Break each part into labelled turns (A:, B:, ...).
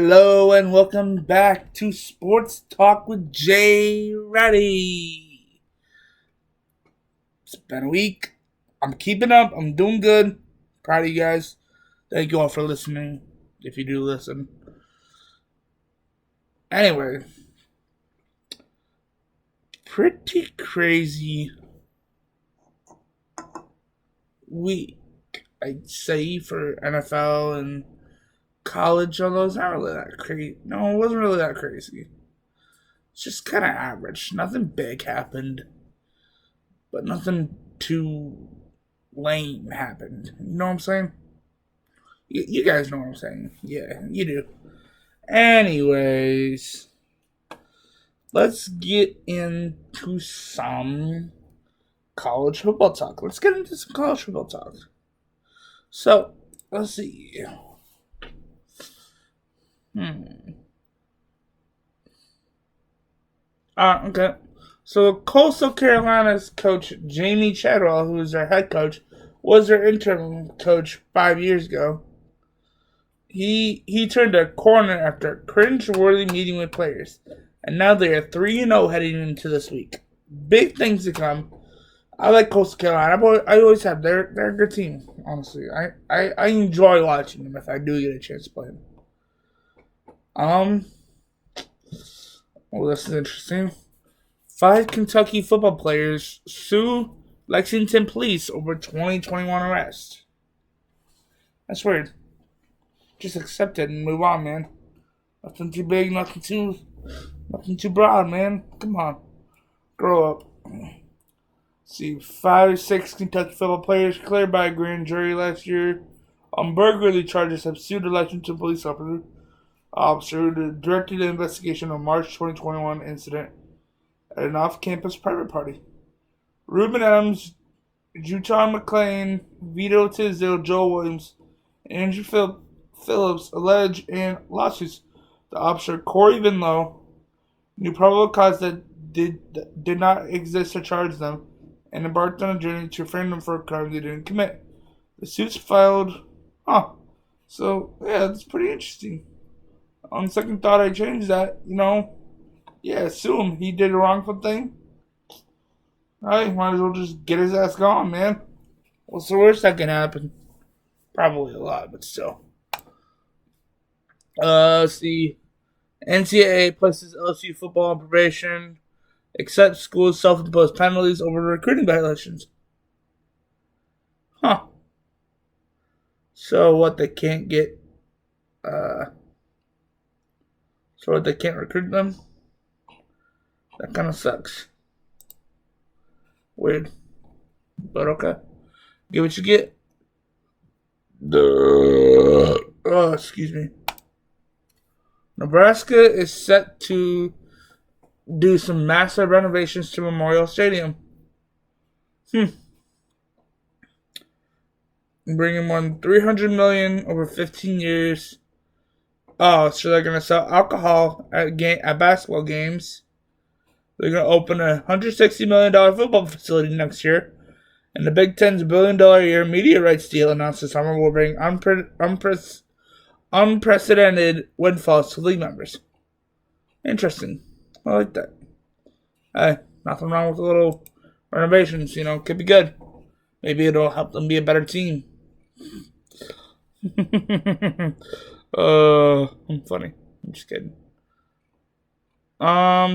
A: Hello and welcome back to Sports Talk with Jay-Roddy. It's been a week. I'm keeping up. I'm doing good. Proud of you guys. Thank you all for listening, if you do listen. Anyway, pretty crazy week, I'd say, for NFL and college, although it's not really that crazy. No, it wasn't really that crazy. It's just kind of average. Nothing big happened, but nothing too lame happened. You know what I'm saying? You guys know what I'm saying. Yeah, you do. Anyways, let's get into some college football talk. Let's get into some college football talk. So, let's see. Okay. So Coastal Carolina's coach Jamie Chadwell, who is their head coach, was their interim coach 5 years ago. He turned a corner after a cringe-worthy meeting with players, and now they are 3-0 heading into this week. Big things to come. I like Coastal Carolina. I always have. They're a good team, honestly. I enjoy watching them if I do get a chance to play them. Well, this is interesting. 5 Kentucky football players sue Lexington police over 2021 arrest. That's weird. Just accept it and move on, man. Nothing too big, nothing too broad, man. Come on. Grow up. See, 5 or 6 Kentucky football players cleared by a grand jury last year on burglary charges have sued the Lexington police officer who directed the investigation on March 2021 incident at an off-campus private party. Reuben Adams, Juton McClain, Vito Tisdale, Joel Williams, and Andrew Phillips allege in lawsuits the officer Corey Vinlow knew probable cause that did not exist to charge them and embarked on a journey to frame them for a crime they didn't commit. The suits filed. So, yeah, that's pretty interesting. On second thought, I changed that. Yeah, assume he did a wrongful thing. Alright, might as well just get his ass gone, man. What's the worst that can happen? Probably a lot, but still. Let's see. NCAA places LSU football on probation, accepts schools' self-imposed penalties over recruiting violations. So what, they can't get, they can't recruit them? That kind of sucks. Weird. But okay. Get what you get. Excuse me. Nebraska is set to do some massive renovations to Memorial Stadium. Bringing more than $300 million over 15 years. Oh, so they're gonna sell alcohol at basketball games. They're gonna open a $160 million football facility next year, and the Big Ten's $1 billion a year media rights deal announced this summer will bring unprecedented windfalls to league members. Interesting. I like that. Hey, nothing wrong with a little renovations, could be good. Maybe it'll help them be a better team. I'm funny. I'm just kidding.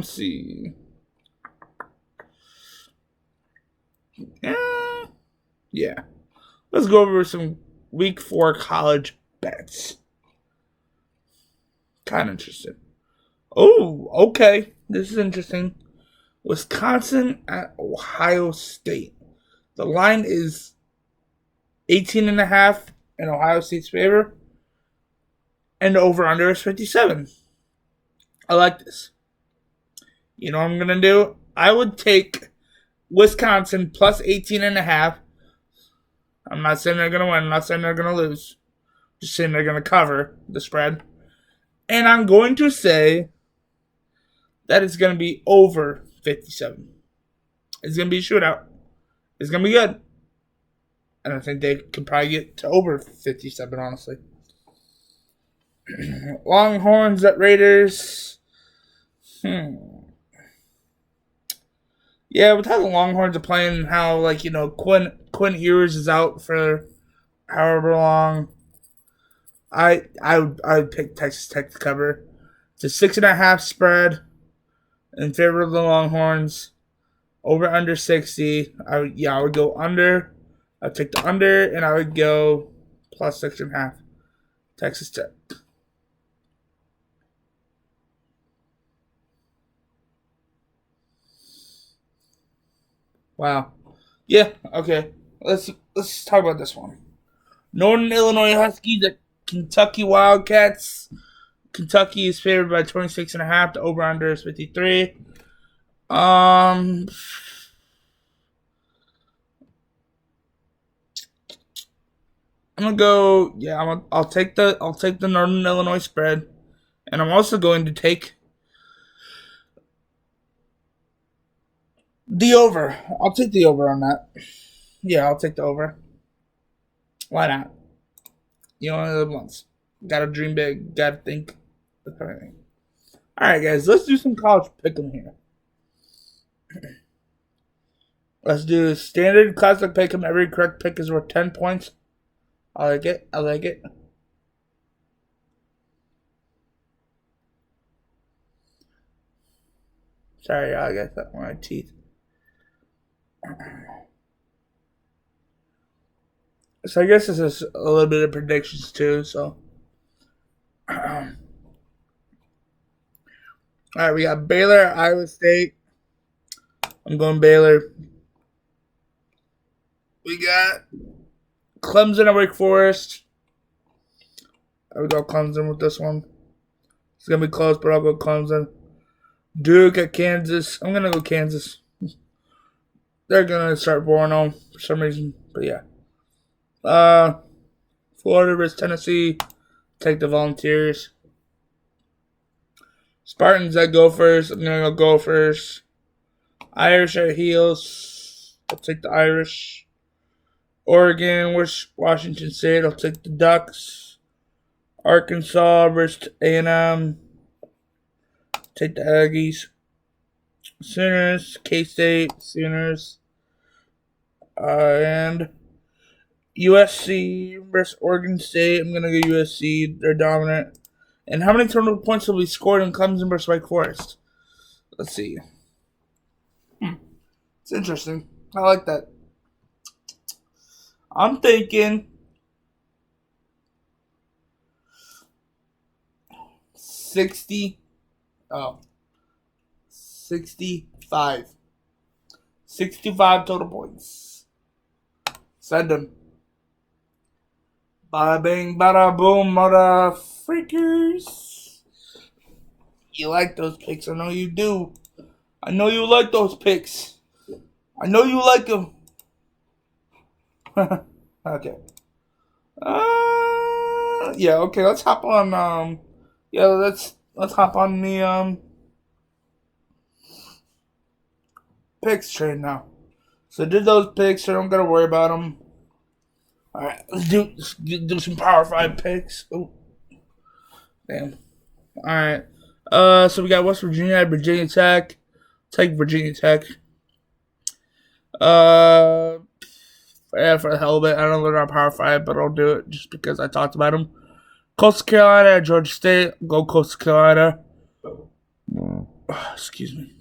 A: See. Yeah. Let's go over some week 4 college bets. Kind of interesting. Oh, okay. This is interesting. Wisconsin at Ohio State. The line is 18.5 in Ohio State's favor. And the over-under is 57. I like this. You know what I'm going to do? I would take Wisconsin plus 18.5. I'm not saying they're going to win. I'm not saying they're going to lose. Just saying they're going to cover the spread. And I'm going to say that it's going to be over 57. It's going to be a shootout. It's going to be good. And I think they could probably get to over 57, honestly. Longhorns at Raiders. Yeah, with how the Longhorns are playing, and how Quinn Ewers is out for however long, I would pick Texas Tech to cover. It's a 6.5 spread in favor of the Longhorns. Over under 60. I would go under. I'd take the under, and I would go plus 6.5. Texas Tech. Wow. Yeah. Okay. Let's talk about this one. Northern Illinois Huskies at Kentucky Wildcats. Kentucky is favored by 26.5. The over under is 53. Um, I'm gonna go. Yeah, I'll take the Northern Illinois spread, and I'm also going to take the over. I'll take the over on that. Yeah, I'll take the over. Why not? You only live once. Gotta dream big. Gotta think of everything. All right, guys. Let's do some college pick'em here. Let's do standard classic pick'em. Every correct pick is worth 10 points. I like it. I like it. Sorry, I got that on my teeth. So I guess this is a little bit of predictions too. So, all right, we got Baylor, Iowa State. I'm going Baylor. We got Clemson and Wake Forest. I would go Clemson with this one. It's gonna be close, but I'll go Clemson. Duke at Kansas. I'm gonna go Kansas. They're gonna start 4-0 for some reason, but yeah. Florida versus Tennessee. Take the Volunteers. Spartans at Gophers. I'm gonna go Gophers. Irish at Heels. I'll take the Irish. Oregon versus Washington State. I'll take the Ducks. Arkansas versus A&M. Take the Aggies. Sooners. K-State. Sooners. And USC versus Oregon State. I'm gonna go USC. They're dominant. And how many total points will be scored in Clemson versus Wake Forest? Let's see. It's interesting. I like that. I'm thinking 60. Oh, 65. 65 total points. Send them. Bada bing, bada boom, mother freakers. You like those picks. I know you do. I know you like those picks. I know you like them. Okay. Yeah, okay, let's hop on, let's hop on the, picks train now. So I did those picks, so I don't gotta worry about them. Alright, let's do some Power 5 picks. Oh, damn. Alright. So we got West Virginia at Virginia Tech. Take Virginia Tech. Yeah, for the hell of it. I don't know about Power 5, but I'll do it just because I talked about them. Coastal Carolina at Georgia State. Go Coastal Carolina. Excuse me.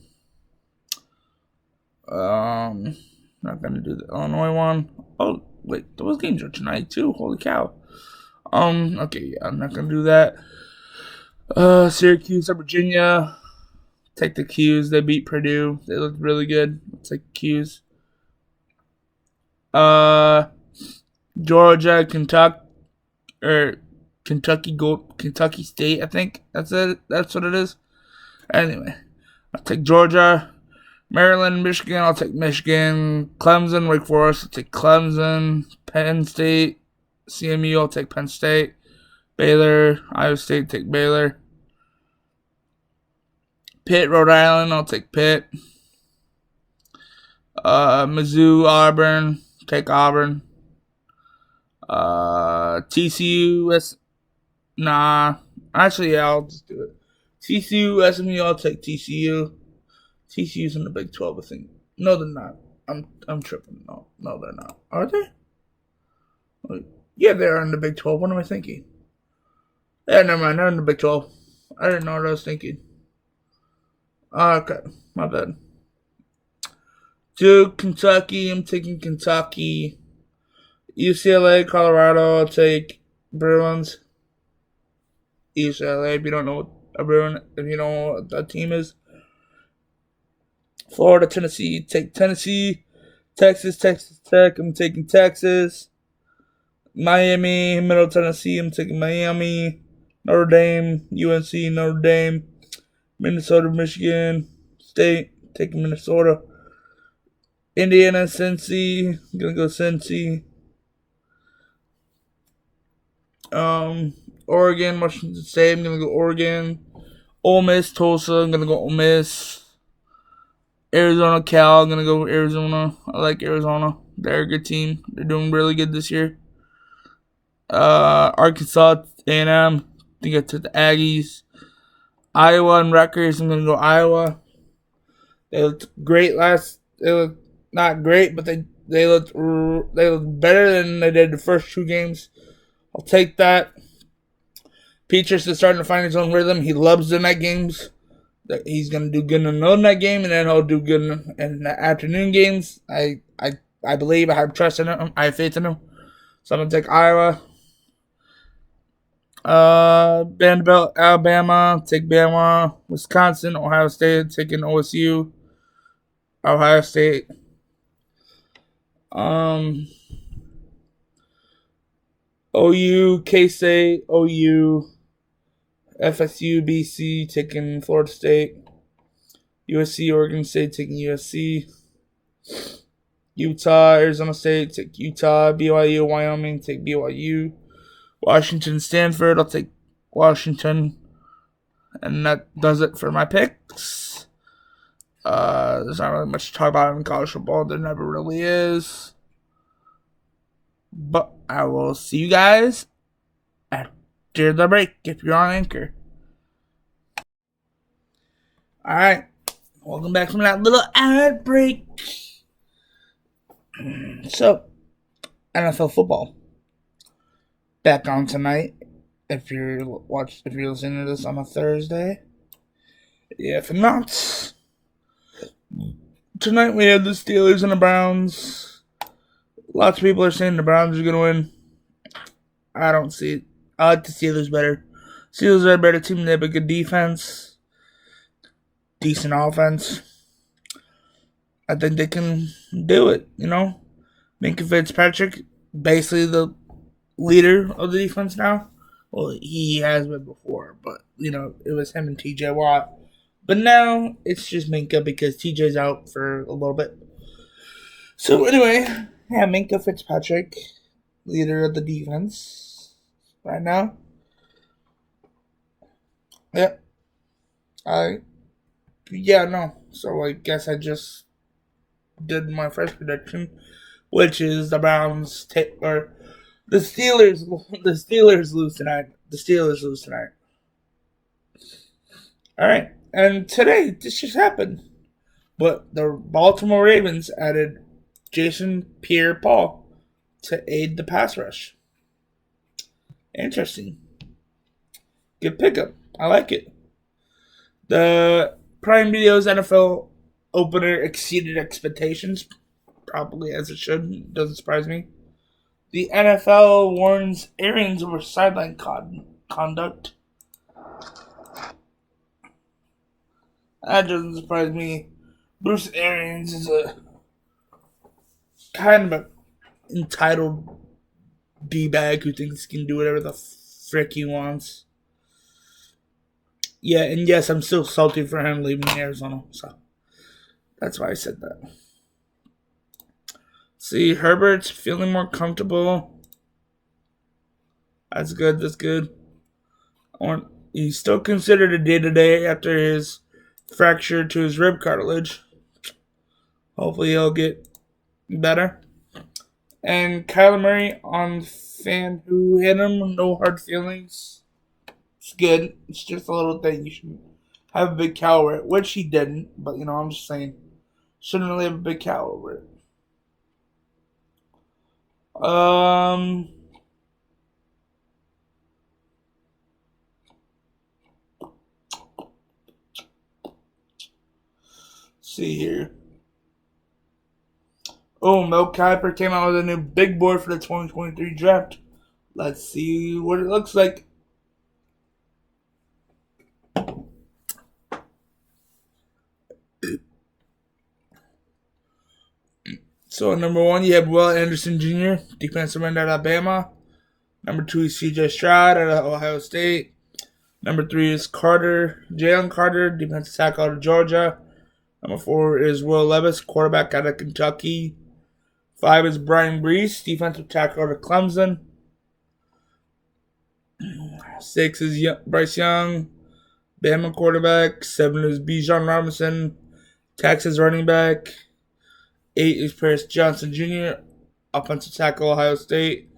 A: Not gonna do the Illinois one. Oh, wait, those games are tonight too. Holy cow. Okay, yeah, I'm not gonna do that. Syracuse at Virginia. Take the Qs. They beat Purdue. They looked really good. Let's take Qs. Georgia, Kentucky State. I think that's it. That's what it is. Anyway, I'll take Georgia. Maryland, Michigan. I'll take Michigan. Clemson, Wake Forest. I'll take Clemson. Penn State, CMU. I'll take Penn State. Baylor, Iowa State. Take Baylor. Pitt, Rhode Island. I'll take Pitt. Mizzou, Auburn. Take Auburn. TCU, nah. Actually, yeah, I'll just do it. TCU, SMU, I'll take TCU. TCU's in the Big 12, I think. No, they're not. I'm tripping. No, they're not. Are they? Wait, yeah, they're in the Big 12. What am I thinking? Yeah, never mind. They're in the Big 12. I didn't know what I was thinking. Okay, my bad. Duke, Kentucky. I'm taking Kentucky. UCLA, Colorado. I'll take Bruins. UCLA. If you don't know what a Bruin, if you don't know what that team is. Florida, Tennessee. Take Tennessee. Texas Tech. I'm taking Texas. Miami, Middle Tennessee. I'm taking Miami. Notre Dame, UNC, Notre Dame. Minnesota, Michigan State. Taking Minnesota. Indiana, Cincy. I'm gonna go Cincy. Oregon, Washington State. I'm gonna go Oregon. Ole Miss, Tulsa. I'm gonna go Ole Miss. Arizona, Cal. I'm gonna go Arizona. I like Arizona. They're a good team. They're doing really good this year. Arkansas, A&M. I think I took the Aggies. Iowa and Rutgers. I'm gonna go Iowa. They looked great last. They looked not great, but they looked better than they did the first two games. I'll take that. Petrus is starting to find his own rhythm. He loves the night games. He's gonna do good in the night game, and then he'll do good in the afternoon games. I believe. I have trust in him. I have faith in him. So I'm gonna take Iowa. Vanderbilt, Alabama, take Bama. Wisconsin, Ohio State, taking OSU. Ohio State. OU, K-State, OU, FSU, BC, taking Florida State. USC, Oregon State, taking USC. Utah, Arizona State, take Utah. BYU, Wyoming, take BYU. Washington, Stanford, I'll take Washington. And that does it for my picks. There's not really much to talk about in college football. There never really is. But I will see you guys after the break if you're on Anchor. Alright. Welcome back from that little ad break. So, NFL football. Back on tonight. If you're listening to this on a Thursday. If not, tonight we have the Steelers and the Browns. Lots of people are saying the Browns are going to win. I don't see it. I like the Steelers better. Steelers are a better team. They have a good defense. Decent offense. I think they can do it, you know. Minka Fitzpatrick, basically the leader of the defense now. Well, he has been before, but, you know, it was him and TJ Watt. But now it's just Minka because TJ's out for a little bit. So anyway, yeah, Minka Fitzpatrick, leader of the defense right now. Yep. So I guess I just did my first prediction, which is the Browns or the Steelers. The Steelers lose tonight. All right, and today this just happened, but the Baltimore Ravens added Jason Pierre-Paul to aid the pass rush. Interesting. Good pickup. I like it. The Prime Video's NFL opener exceeded expectations, probably as it should. Doesn't surprise me. The NFL warns Arians over sideline conduct. That doesn't surprise me. Bruce Arians is a kind of an entitled D-bag who thinks he can do whatever the frick he wants. Yeah, and yes, I'm still salty for him leaving Arizona, so that's why I said that. See, Herbert's feeling more comfortable. That's good. He's still considered a day-to-day after his fracture to his rib cartilage. Hopefully he'll get better. And Kyler Murray on fan who hit him, no hard feelings. It's good. It's just a little thing. You should have a big cow over it, which he didn't. But I'm just saying, shouldn't really have a big cow over it. Um, see here. Oh, Mel Kiper came out with a new big board for the 2023 draft. Let's see what it looks like. So, number 1, you have Will Anderson Jr., defensive end at Alabama. Number 2 is C.J. Stroud out of Ohio State. Number 3 is Jalen Carter, defensive tackle out of Georgia. Number 4 is Will Levis, quarterback out of Kentucky. 5 is Brian Brees, defensive tackle out of Clemson. 6 is Bryce Young, Bama quarterback. 7 is Bijan Robinson, Texas running back. 8 is Paris Johnson Jr., offensive tackle, Ohio State.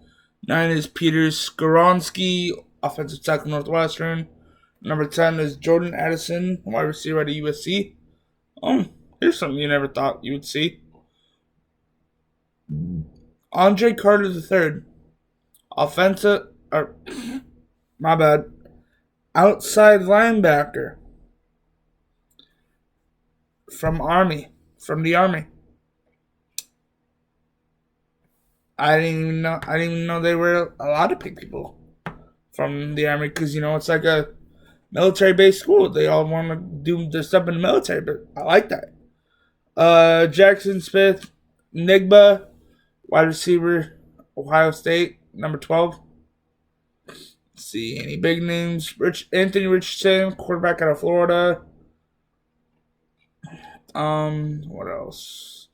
A: 9 is Peter Skoronski, offensive tackle, Northwestern. Number 10 is Jordan Addison, wide receiver at USC. Here's something you never thought you would see. Andre Carter III, outside linebacker from the Army. I didn't even know they were allowed to pick people from the Army because it's like a military-based school. They all want to do their stuff in the military, but I like that. Jackson Smith Nigba, wide receiver, Ohio State, number 12. Let's see any big names. Anthony Richardson, quarterback out of Florida. What else?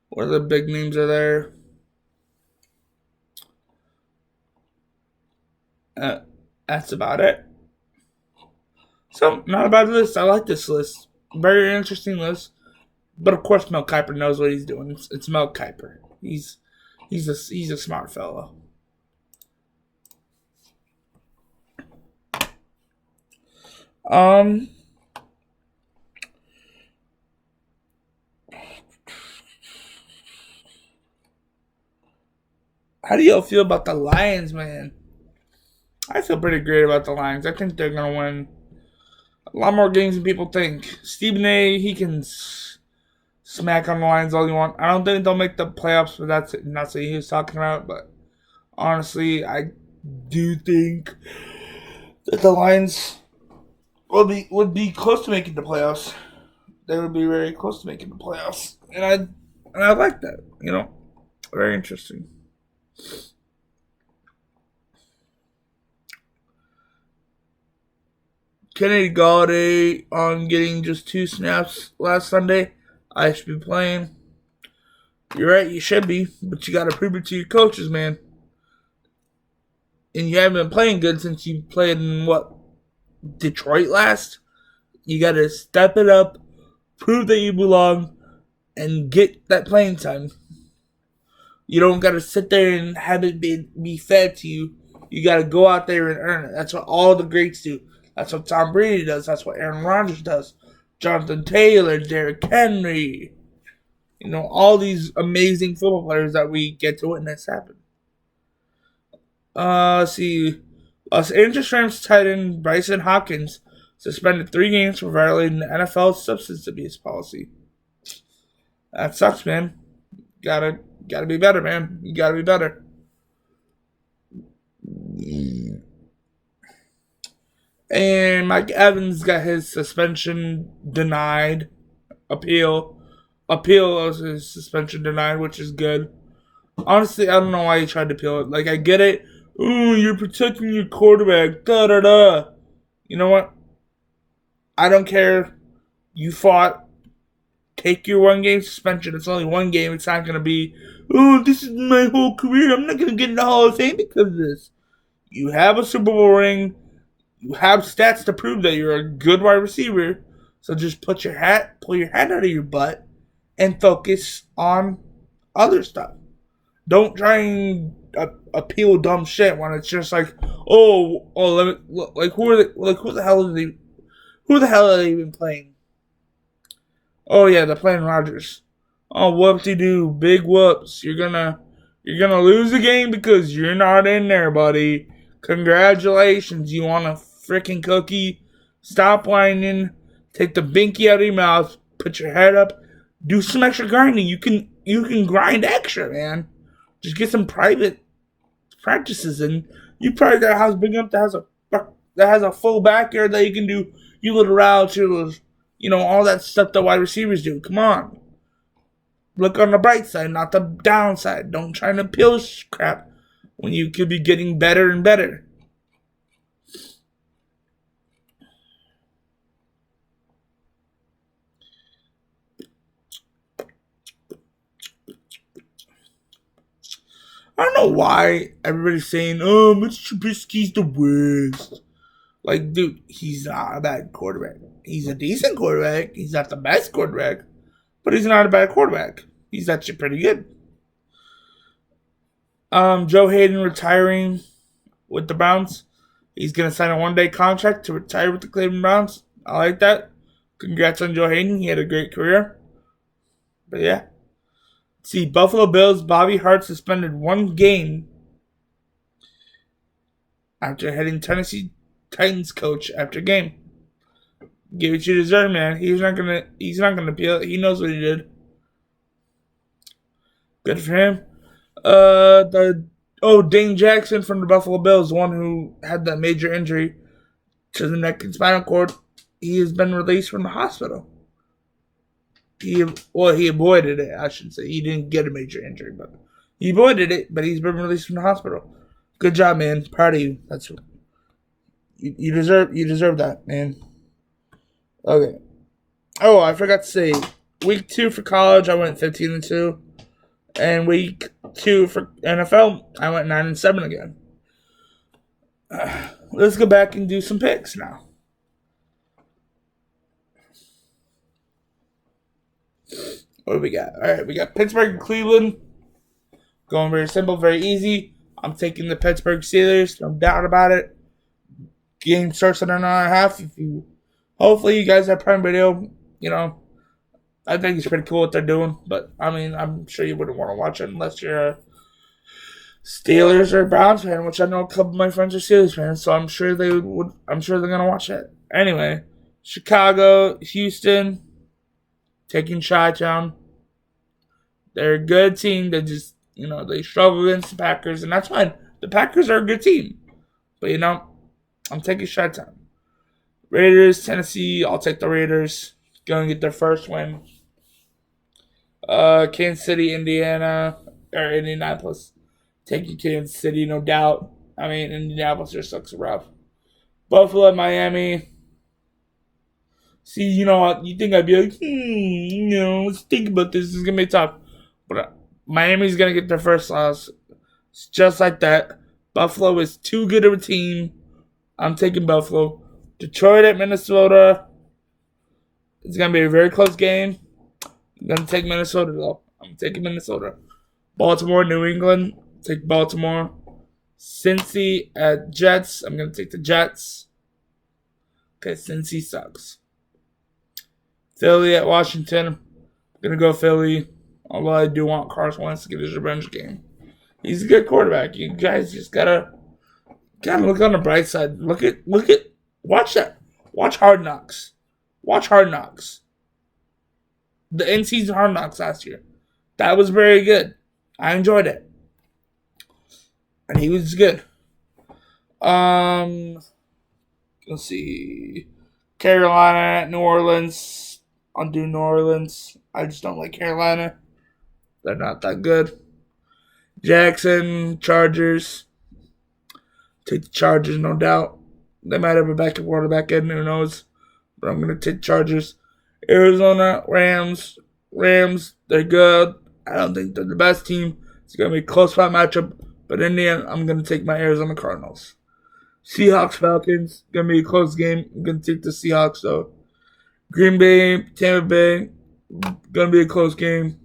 A: What other big names are there? That's about it. So, not a bad list. I like this list. Very interesting list. But of course, Mel Kiper knows what he's doing. It's Mel Kiper. He's a smart fellow. How do y'all feel about the Lions, man? I feel pretty great about the Lions. I think they're gonna win a lot more games than people think. Stephen A. He can smack on the Lions all you want. I don't think they'll make the playoffs, but that's not what he was talking about. But honestly, I do think that the Lions would be close to making the playoffs. They would be very close to making the playoffs, and I like that. Very interesting. Kennedy Galladay on getting just 2 snaps last Sunday. I should be playing. You're right, you should be, but you got to prove it to your coaches, man. And you haven't been playing good since you played in Detroit last. You got to step it up, prove that you belong, and get that playing time. You don't got to sit there and have it be fed to you. You got to go out there and earn it. That's what all the greats do. That's what Tom Brady does. That's what Aaron Rodgers does. Jonathan Taylor, Derrick Henry. All these amazing football players that we get to witness happen. See. Los Angeles Rams tight end Bryson Hopkins suspended 3 games for violating the NFL's substance abuse policy. That sucks, man. Gotta be better, man. You gotta be better. And Mike Evans got his suspension denied. Appeal of his suspension denied, which is good. Honestly, I don't know why he tried to appeal it. Like, I get it. Ooh, you're protecting your quarterback. Da-da-da. You know what? I don't care. You fought. Take your 1-game suspension. It's only 1 game. It's not going to be, oh, this is my whole career. I'm not going to get in the Hall of Fame because of this. You have a Super Bowl ring. You have stats to prove that you're a good wide receiver. So just pull your hat out of your butt and focus on other stuff. Don't try and appeal dumb shit when it's just like, let me like who the hell are they even playing? Oh yeah, they're playing Rogers. Oh whoop-de-doo, big whoops. You're gonna lose the game because you're not in there, buddy. Congratulations, you want a freaking cookie? Stop whining. Take the binky out of your mouth. Put your head up. Do some extra grinding. You can grind extra, man. Just get some private practices in. You probably got a house big enough that has a full backyard that you can do you little routes, all that stuff that wide receivers do. Come on. Look on the bright side, not the downside. Don't try to appeal crap when you could be getting better and better. I don't know why everybody's saying, "Oh, Mitch Trubisky's the worst." Like, dude, he's not a bad quarterback. He's a decent quarterback. He's not the best quarterback, but he's not a bad quarterback. He's actually pretty good. Joe Hayden retiring with the Browns. He's gonna sign a one-day contract to retire with the Cleveland Browns. I like that. Congrats on Joe Hayden. He had a great career. But yeah. See, Buffalo Bills, Bobby Hart suspended one game after heading Tennessee Titans coach after game. Give it you deserve, man. He's not gonna appeal. He knows what he did. Good for him. Dane Jackson from the Buffalo Bills, the one who had that major injury to the neck and spinal cord. He has been released from the hospital. He avoided it, I should say. He didn't get a major injury, but he avoided it, but he's been released from the hospital. Good job, man. Proud of you. That's you deserve that, man. Okay. Oh, I forgot to say, week 2 for college, I went 15-2. And week 2 for NFL, I went 9-7 again. Let's go back and do some picks now. What do we got? All right, we got Pittsburgh and Cleveland. Going very simple, very easy. I'm taking the Pittsburgh Steelers. No doubt about it. Game starts at an hour and a half. Hopefully you guys have Prime Video. I think it's pretty cool what they're doing. But, I'm sure you wouldn't want to watch it unless you're a Steelers or Browns fan, which I know a couple of my friends are Steelers fans. So I'm sure they're going to watch it. Anyway, Chicago, Houston, taking Chi-Town. They're a good team. They just, they struggle against the Packers, and that's fine. The Packers are a good team. But, I'm taking Chi-Town. Raiders, Tennessee, I'll take the Raiders. Going to get their first win. Kansas City, Indianapolis. Taking Kansas City, no doubt. Indianapolis just looks rough. Buffalo, Miami. See, you think I'd be like, let's think about this. This is going to be tough. But Miami's going to get their first loss. It's just like that. Buffalo is too good of a team. I'm taking Buffalo. Detroit at Minnesota. It's going to be a very close game. I'm going to take Minnesota, though. I'm taking Minnesota. Baltimore, New England. Take Baltimore. Cincy at Jets. I'm going to take the Jets. Okay, Cincy sucks. Philly at Washington. I'm going to go Philly. Although I do want Carson Wentz to get his revenge game. He's a good quarterback. You guys just gotta look on the bright side. Watch that. Watch Hard Knocks. Watch Hard Knocks. The in-season Hard Knocks last year. That was very good. I enjoyed it. And he was good. Let's see. Carolina at New Orleans. I'll do New Orleans. I just don't like Carolina. They're not that good. Jackson, Chargers. Take the Chargers, no doubt. They might have a backup quarterback in, who knows. But I'm going to take Chargers. Arizona, Rams. Rams, they're good. I don't think they're the best team. It's going to be a close fight matchup. But in the end, I'm going to take my Arizona Cardinals. Seahawks, Falcons. Going to be a close game. I'm going to take the Seahawks, though. Green Bay, Tampa Bay. Going to be a close game.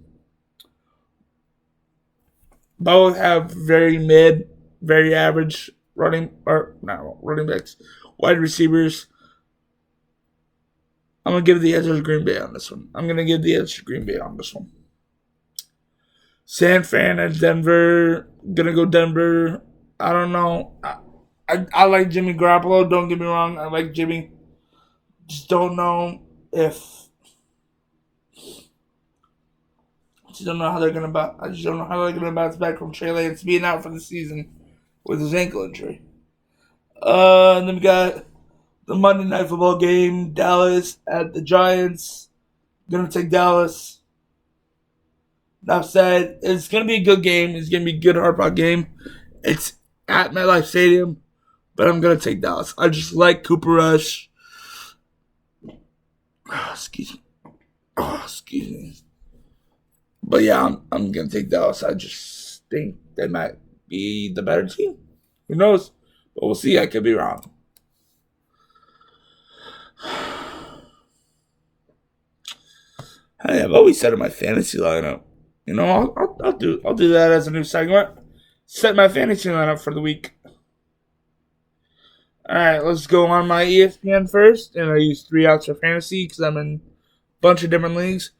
A: Both have very average running backs, wide receivers. I'm gonna give the edge to Green Bay on this one. San Fran and Denver. Gonna go Denver. I don't know. I like Jimmy Garoppolo. Don't get me wrong. I like Jimmy. Just don't know if. I just don't know how they're gonna. I just don't know how they're gonna bounce back from Trey Lance being out for the season with his ankle injury. And then we got the Monday Night Football game. Dallas at the Giants. Gonna take Dallas. Enough said. It's gonna be a good game. It's gonna be a good hard fought game. It's at MetLife Stadium, but I'm gonna take Dallas. I just like Cooper Rush. Oh, excuse me. Excuse me. But yeah, I'm gonna take Dallas. I just think they might be the better team. Who knows? But we'll see. I could be wrong. Hey, I've always said in my fantasy lineup. You know, I'll do that as a new segment. Set my fantasy lineup for the week. All right, let's go on my ESPN first, and I use 3 outs for fantasy because I'm in a bunch of different leagues.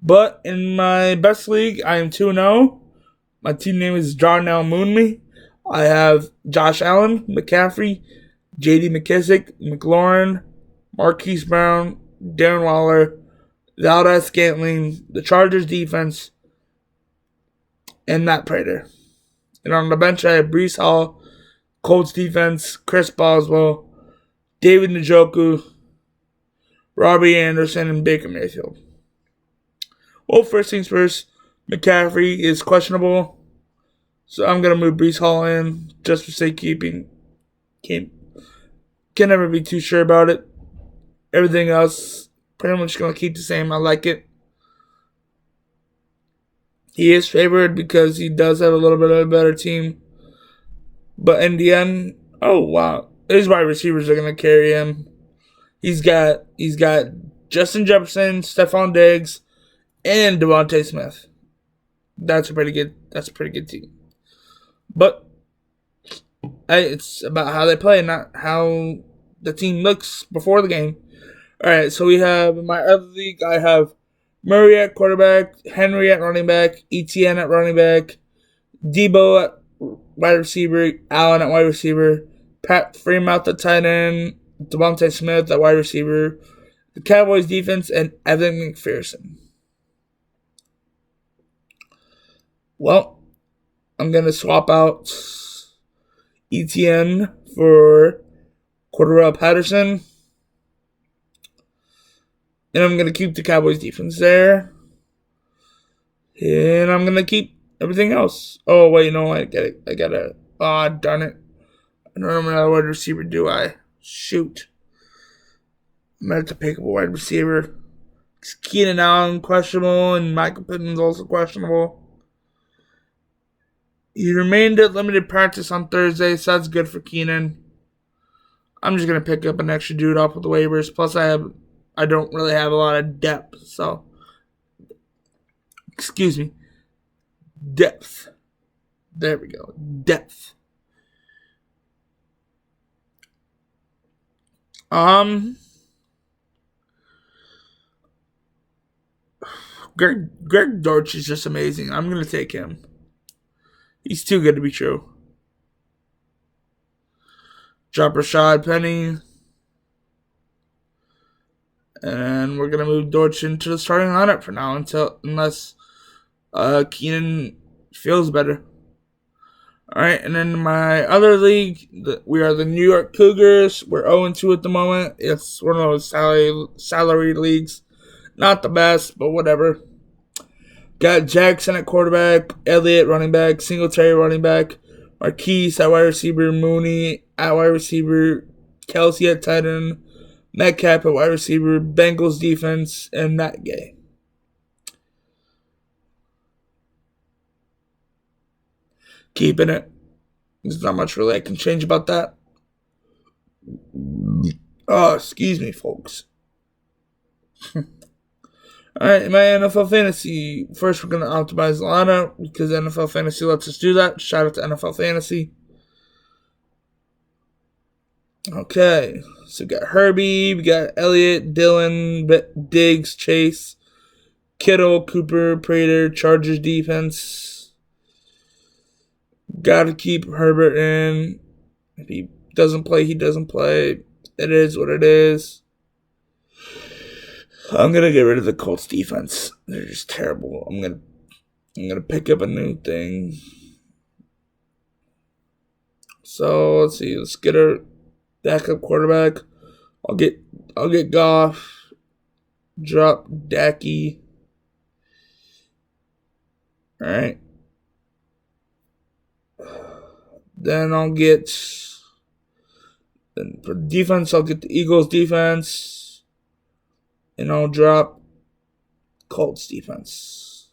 A: But in my best league, I am 2-0. My team name is Darnell Mooney. I have Josh Allen, McCaffrey, J.D. McKissick, McLaurin, Marquise Brown, Darren Waller, Valdez-Scantling, the Chargers defense, and Matt Prater. And on the bench, I have Breece Hall, Colts defense, Chris Boswell, David Njoku, Robbie Anderson, and Baker Mayfield. Well, first things first, McCaffrey is questionable, so I'm going to move Breece Hall in just for safekeeping. Can never be too sure about it. Everything else, pretty much going to keep the same. I like it. He is favored because he does have a little bit of a better team. But in the end, oh wow, his wide receivers are going to carry him. He's got Justin Jefferson, Stephon Diggs, and Devontae Smith. That's a pretty good team. But it's about how they play, not how the team looks before the game. All right, so we have in my other league, I have Murray at quarterback, Henry at running back, Etienne at running back, Debo at wide receiver, Allen at wide receiver, Pat Fremont at tight end, Devontae Smith at wide receiver, the Cowboys defense, and Evan McPherson. Well, I'm going to swap out Etienne for Cordell Patterson. And I'm going to keep the Cowboys defense there. And I'm going to keep everything else. Oh, wait, no, I got it. Ah, darn it. I don't remember how wide receiver do I. Shoot. I'm going to have to pick up a wide receiver. Keenan Allen, questionable, and Michael Pittman's also questionable. He remained at limited practice on Thursday, so that's good for Keenan. I'm just going to pick up an extra dude off of the waivers. Plus, I don't really have a lot of depth, so. Excuse me. Depth. There we go. Depth. Greg Dortch is just amazing. I'm going to take him. He's too good to be true. Drop Rashad Penny. And we're going to move Dortch into the starting lineup for now unless Keenan feels better. All right, and then my other league, we are the New York Cougars. We're 0-2 at the moment. It's one of those salary leagues. Not the best, but whatever. Got Jackson at quarterback, Elliott running back, Singletary running back, Marquise at wide receiver, Mooney at wide receiver, Kelsey at tight end, Metcalf at wide receiver, Bengals defense, and Matt Gay. Keeping it. There's not much really I can change about that. Oh, excuse me, folks. Alright, my NFL Fantasy. First, we're going to optimize the lineup because NFL Fantasy lets us do that. Shout out to NFL Fantasy. Okay, so we got Herbie, we got Elliott, Dillon, Diggs, Chase, Kittle, Cooper, Prater, Chargers defense. Gotta keep Herbert in. If he doesn't play, he doesn't play. It is what it is. I'm gonna get rid of the Colts defense. They're just terrible. I'm gonna pick up a new thing. So let's see. Let's get a backup quarterback. I'll get Goff. Drop Dacky. All right. Then I'll get. Then for defense, I'll get the Eagles defense, and I'll drop Colts defense.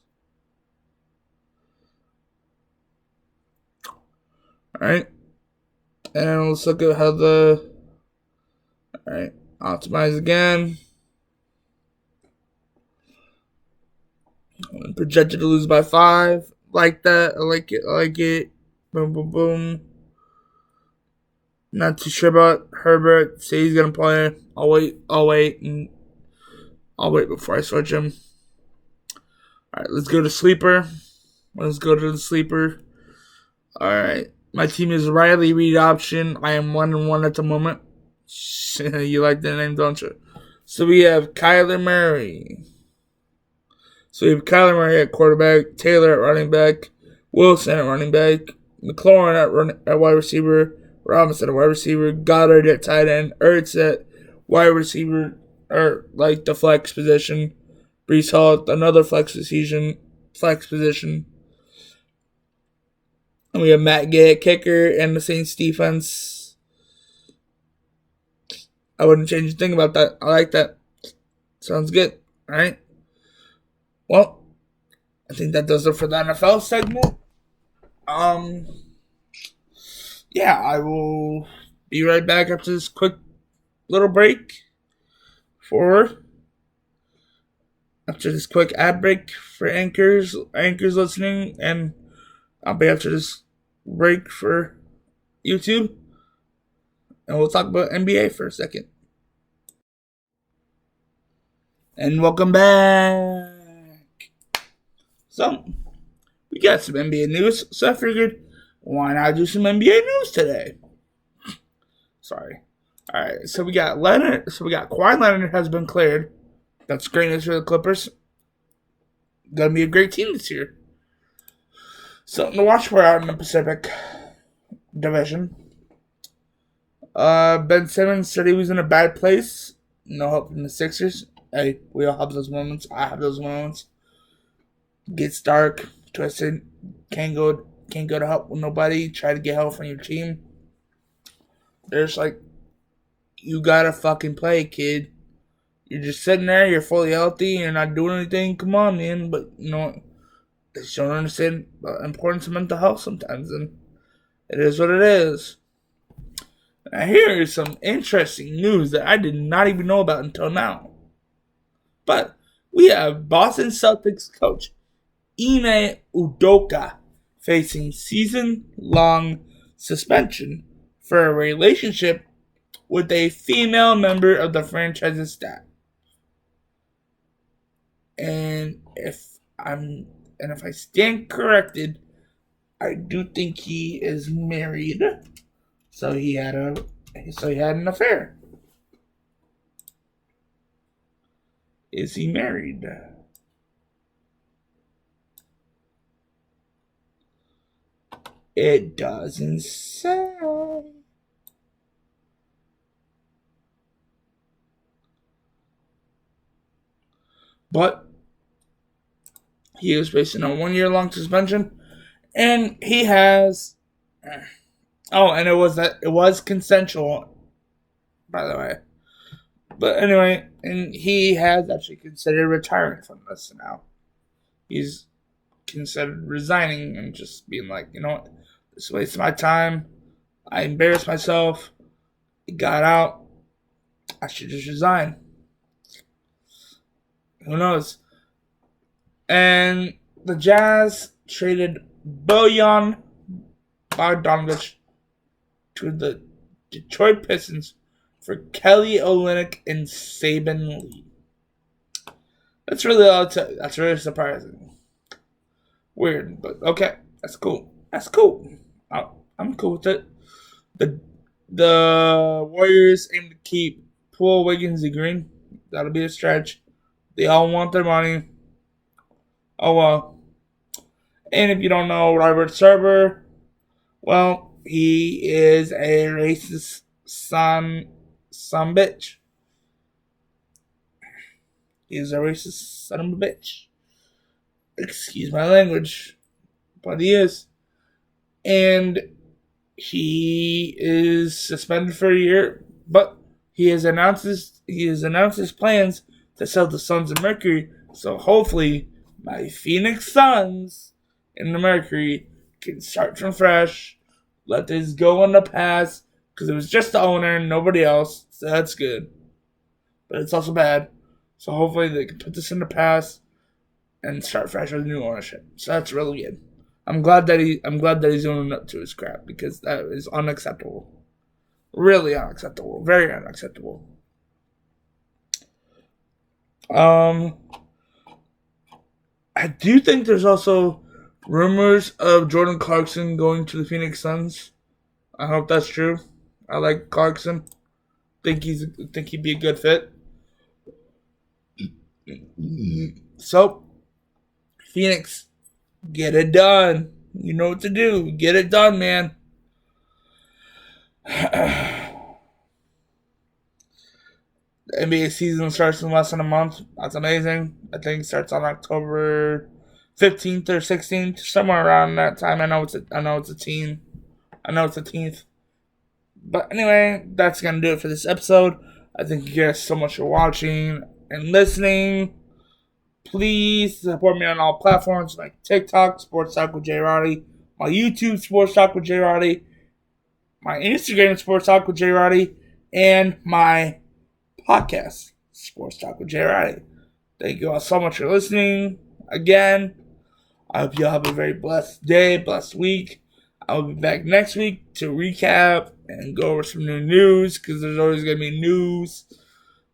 A: All right. And let's look at how the. All right. Optimize again. I'm projected to lose by 5. Like that. I like it. Boom, boom, boom. Not too sure about Herbert. Say he's gonna play. I'll wait before I switch him. Alright, let's go to sleeper. Let's go to the sleeper. Alright. My team is Riley Reed option. I am 1-1 at the moment. You like the name, don't you? So we have Kyler Murray. So we have Kyler Murray at quarterback, Taylor at running back, Wilson at running back, McLaurin at wide receiver, Robinson at wide receiver, Goddard at tight end, Ertz at wide receiver, or like the flex position, Breece Hall another flex position. And we have Matt Gay at kicker and the Saints defense. I wouldn't change a thing about that. I like that. Sounds good. All right. Well, I think that does it for the NFL segment. Yeah, I will be right back after this quick little break after this quick ad break for anchors listening, and I'll be after this break for YouTube, and we'll talk about NBA for a second. And welcome back. So, we got some NBA news, so I figured, why not do some NBA news today? Sorry. Alright, so we got Kawhi Leonard has been cleared. That's great news for the Clippers. Gonna be a great team this year. Something to watch for out in the Pacific Division. Ben Simmons said he was in a bad place. No help from the Sixers. Hey, we all have those moments. I have those moments. Gets dark, twisted, can't go to help with nobody, try to get help from your team. There's like, you gotta fucking play, kid. You're just sitting there, you're fully healthy, you're not doing anything. Come on, man. But you know, they just don't understand the importance of mental health sometimes, and it is what it is. Now here is some interesting news that I did not even know about until now. But we have Boston Celtics coach Ime Udoka facing season-long suspension for a relationship with a female member of the franchise's staff. And if I stand corrected, I do think he is married. So he had an affair. Is he married? It doesn't say. But he is facing a 1-year-long suspension, and he has. Oh, and it was consensual, by the way. But anyway, and he has actually considered retiring from this now. He's considered resigning and just being like, you know what, this wastes my time. I embarrassed myself. It got out. I should just resign. Who knows? And the Jazz traded Bojan Bogdanovic to the Detroit Pistons for Kelly Olynyk and Saban Lee. That's really all. That's really surprising. Weird, but okay. That's cool. That's cool. I'm cool with it. The the Warriors aim to keep Paul Wiggins and Green. That'll be a stretch. They all want their money. Oh well. And if you don't know Robert Serber, well, he is a racist son bitch. He's a racist son of a bitch. Excuse my language, but he is. And he is suspended for a year, but he has announced his plans to sell the Sons of Mercury. So hopefully, my Phoenix Suns in the Mercury can start from fresh. Let this go in the past because it was just the owner and nobody else. So that's good, but it's also bad. So hopefully they can put this in the past and start fresh with new ownership. So that's really good. I'm glad that he's owning up to his crap because that is unacceptable. Really unacceptable. Very unacceptable. I do think there's also rumors of Jordan Clarkson going to the Phoenix Suns. I hope that's true. I like Clarkson. Think he'd be a good fit. So, Phoenix, get it done. You know what to do. Get it done, man. The NBA season starts in less than a month. That's amazing. I think it starts on October 15th or 16th, somewhere around that time. I know it's a teen. I know it's the 10th. But anyway, that's gonna do it for this episode. I thank you guys so much for watching and listening. Please support me on all platforms like TikTok, Sports Talk with Jay-Roddy, my YouTube, Sports Talk with Jay-Roddy, my Instagram, Sports Talk with Jay-Roddy, and my podcast, Sports Talk with Jay-Roddy. Thank you all so much for listening. Again, I hope you all have a very blessed day, blessed week. I will be back next week to recap and go over some new news because there's always going to be news.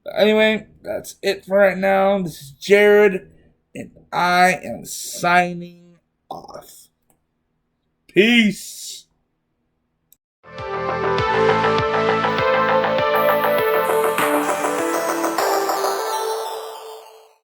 A: But anyway, that's it for right now. This is Jared, and I am signing off. Peace.